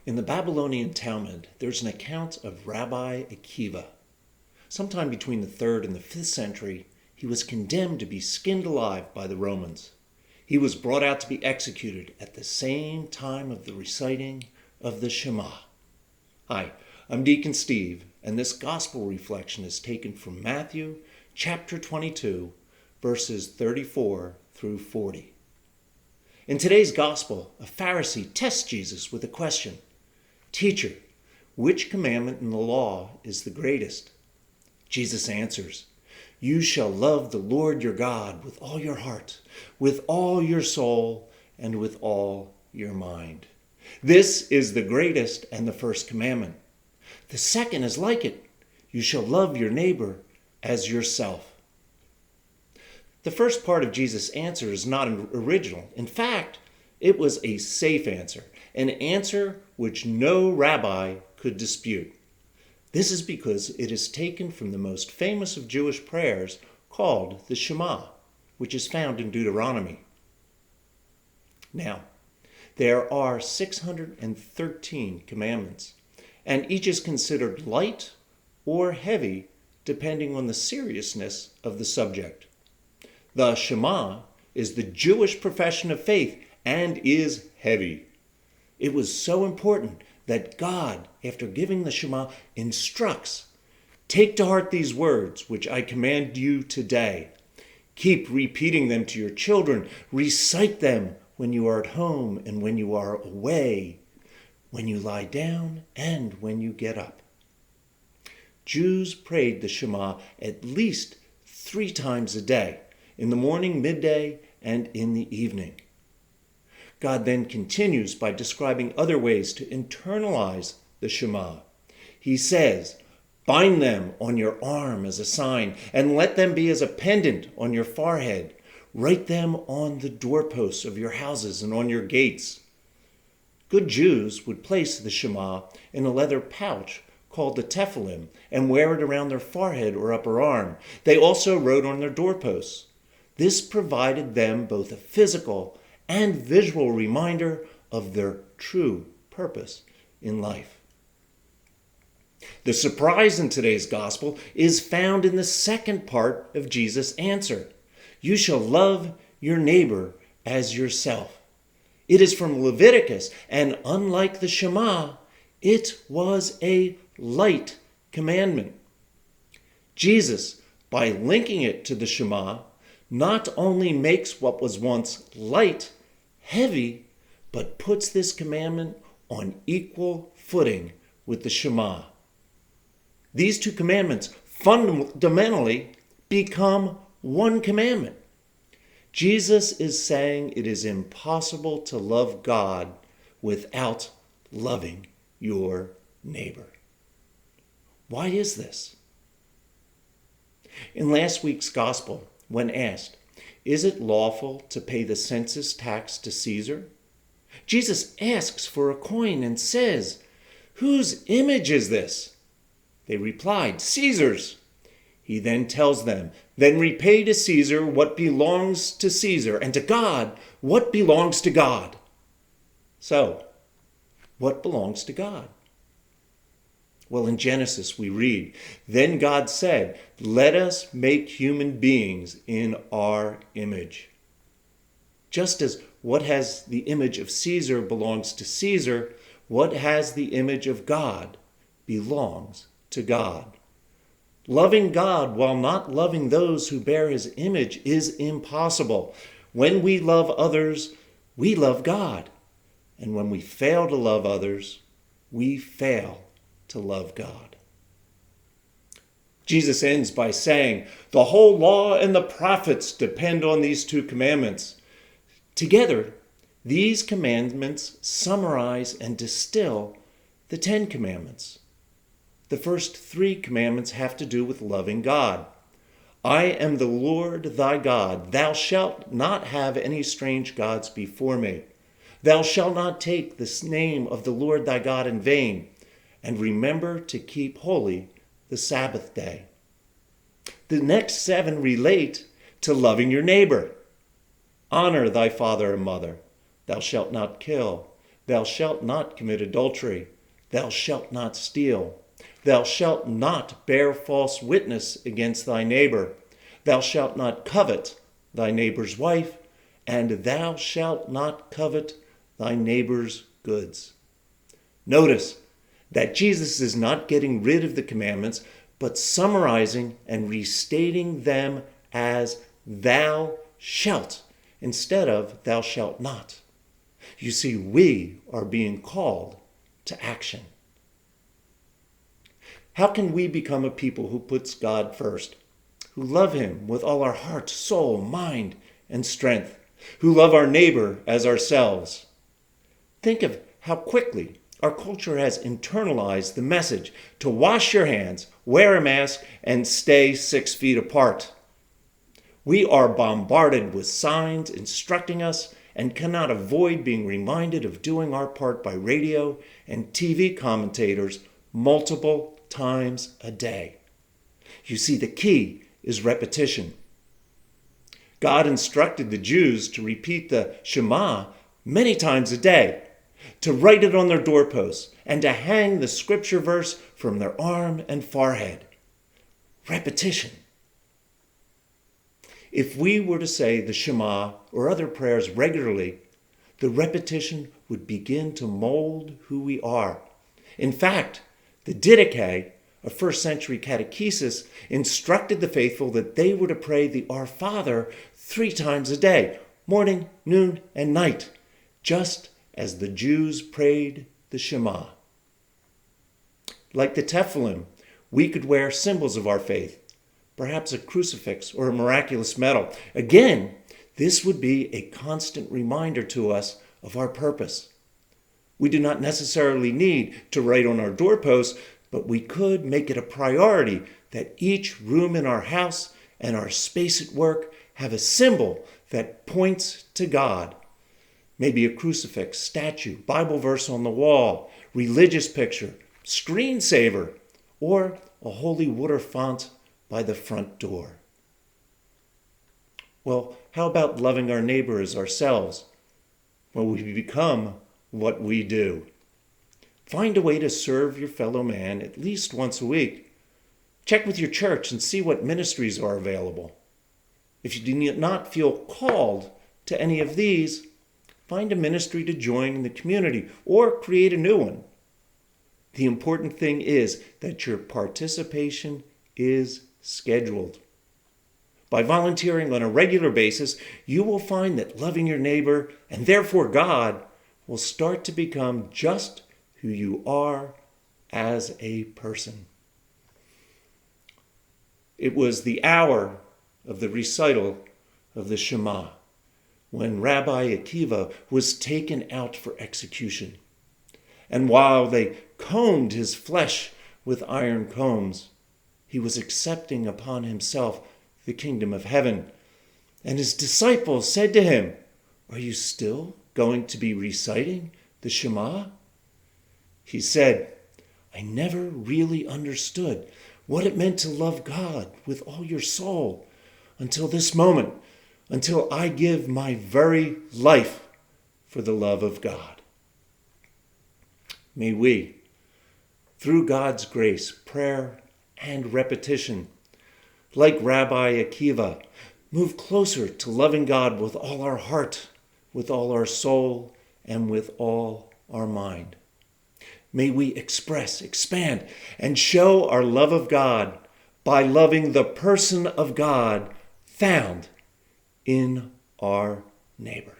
In the Babylonian Talmud, there's an account of Rabbi Akiva. Sometime between the 3rd and the 5th century, he was condemned to be skinned alive by the Romans. He was brought out to be executed at the same time of the reciting of the Shema. Hi, I'm Deacon Steve, and this gospel reflection is taken from Matthew chapter 22, verses 34 through 40. In today's gospel, a Pharisee tests Jesus with a question. Teacher, which commandment in the law is the greatest? Jesus answers, You shall love the Lord your God with all your heart, with all your soul, and with all your mind. This is the greatest and the first commandment. The second is like it. You shall love your neighbor as yourself. The first part of Jesus' answer is not original. In fact, it was a safe answer, an answer which no rabbi could dispute. This is because it is taken from the most famous of Jewish prayers called the Shema, which is found in Deuteronomy. Now, there are 613 commandments, and each is considered light or heavy depending on the seriousness of the subject. The Shema is the Jewish profession of faith and is heavy. It was so important that God, after giving the Shema, instructs, Take to heart these words which I command you today. Keep repeating them to your children. Recite them when you are at home and when you are away, when you lie down and when you get up. Jews prayed the Shema at least 3 times a day, in the morning, midday, and in the evening. God then continues by describing other ways to internalize the Shema. He says, Bind them on your arm as a sign, and let them be as a pendant on your forehead. Write them on the doorposts of your houses and on your gates. Good Jews would place the Shema in a leather pouch called the tefillin and wear it around their forehead or upper arm. They also wrote on their doorposts. This provided them both a physical and visual reminder of their true purpose in life. The surprise in today's gospel is found in the second part of Jesus' answer. You shall love your neighbor as yourself. It is from Leviticus, and unlike the Shema, it was a light commandment. Jesus, by linking it to the Shema, not only makes what was once light heavy, but puts this commandment on equal footing with the Shema. These 2 commandments fundamentally become one commandment. Jesus is saying it is impossible to love God without loving your neighbor. Why is this? In last week's gospel, when asked, Is it lawful to pay the census tax to Caesar? Jesus asks for a coin and says, Whose image is this? They replied, Caesar's. He then tells them, Then repay to Caesar what belongs to Caesar, and to God what belongs to God. So, what belongs to God? Well, in Genesis we read, Then God said, Let us make human beings in our image. Just as what has the image of Caesar belongs to Caesar, what has the image of God belongs to God. Loving God while not loving those who bear his image is impossible. When we love others, we love God. And when we fail to love others, we fail to love God. Jesus ends by saying, The whole law and the prophets depend on these 2 commandments. Together, these commandments summarize and distill the 10 commandments. The first 3 commandments have to do with loving God. I am the Lord thy God. Thou shalt not have any strange gods before me. Thou shalt not take the name of the Lord thy God in vain. And remember to keep holy the Sabbath day. The next 7 relate to loving your neighbor. Honor thy father and mother. Thou shalt not kill. Thou shalt not commit adultery. Thou shalt not steal. Thou shalt not bear false witness against thy neighbor. Thou shalt not covet thy neighbor's wife, and thou shalt not covet thy neighbor's goods. Notice that Jesus is not getting rid of the commandments, but summarizing and restating them as thou shalt instead of thou shalt not. You see, we are being called to action. How can we become a people who puts God first, who love him with all our heart, soul, mind, and strength, who love our neighbor as ourselves? Think of how quickly our culture has internalized the message to wash your hands, wear a mask, and stay 6 feet apart. We are bombarded with signs instructing us and cannot avoid being reminded of doing our part by radio and TV commentators multiple times a day. You see, the key is repetition. God instructed the Jews to repeat the Shema many times a day, to write it on their doorposts, and to hang the scripture verse from their arm and forehead. Repetition. If we were to say the Shema or other prayers regularly, the repetition would begin to mold who we are. In fact, the Didache, a first-century catechesis, instructed the faithful that they were to pray the Our Father 3 times a day, morning, noon, and night, just as the Jews prayed the Shema. Like the Tefillin, we could wear symbols of our faith, perhaps a crucifix or a miraculous medal. Again, this would be a constant reminder to us of our purpose. We do not necessarily need to write on our doorposts, but we could make it a priority that each room in our house and our space at work have a symbol that points to God. Maybe a crucifix, statue, Bible verse on the wall, religious picture, screensaver, or a holy water font by the front door. Well, how about loving our neighbor as ourselves? Well, we become what we do. Find a way to serve your fellow man at least once a week. Check with your church and see what ministries are available. If you do not feel called to any of these, find a ministry to join in the community or create a new one. The important thing is that your participation is scheduled. By volunteering on a regular basis, you will find that loving your neighbor and therefore God will start to become just who you are as a person. It was the hour of the recital of the Shema when Rabbi Akiva was taken out for execution. And while they combed his flesh with iron combs, he was accepting upon himself the kingdom of heaven. And his disciples said to him, "Are you still going to be reciting the Shema?" He said, "I never really understood what it meant to love God with all your soul until this moment, until I give my very life for the love of God." May we, through God's grace, prayer, and repetition, like Rabbi Akiva, move closer to loving God with all our heart, with all our soul, and with all our mind. May we express, expand, and show our love of God by loving the person of God found in our neighbor.